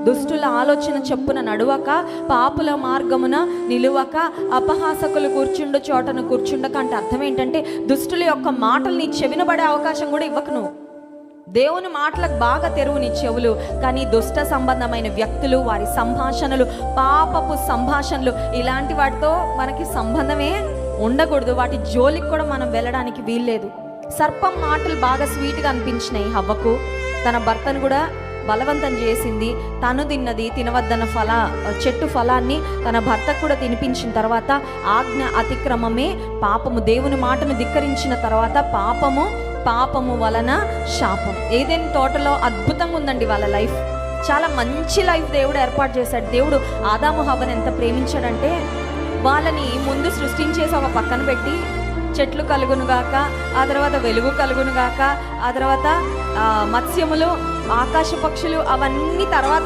దుష్టుల ఆలోచన చెప్పున నడువక, పాపుల మార్గమున నిలువక, అపహాసకులు కూర్చుండు చోటను కూర్చుండక. అంటే అర్థం ఏంటంటే, దుష్టుల యొక్క మాటలు నీ చెవినబడే అవకాశం కూడా ఇవ్వకు. నువ్వు దేవుని మాటలకు బాగా తెరువు నీ చెవులు. కానీ దుష్ట సంబంధమైన వ్యక్తులు, వారి సంభాషణలు, పాపపు సంభాషణలు, ఇలాంటి వాటితో మనకి సంబంధమే ఉండకూడదు. వాటి జోలికి కూడా మనం వెళ్ళడానికి వీల్లేదు. సర్పం మాటలు బాగా స్వీట్గా అనిపించినాయి హవ్వకు. తన భర్తను కూడా బలవంతం చేసింది. తను తిన్నది, తినవద్దన్న చెట్టు ఫలాన్ని తన భర్తకు కూడా తినిపించిన తర్వాత ఆజ్ఞ అతిక్రమమే పాపము. దేవుని మాటను ధిక్కరించిన తర్వాత పాపము వలన శాపం. ఏదైనా తోటలో అద్భుతంగా ఉందండి వాళ్ళ లైఫ్. చాలా మంచి లైఫ్ దేవుడు ఏర్పాటు చేశాడు. దేవుడు ఆదాము హవ్వను ఎంత ప్రేమించాడంటే, వాళ్ళని ముందు సృష్టించేసి ఒక పక్కన పెట్టి, చెట్లు కలుగునుగాక, ఆ తర్వాత వెలుగు కలుగునుగాక, ఆ తర్వాత మత్స్యములు, ఆకాశ పక్షులు, అవన్నీ తర్వాత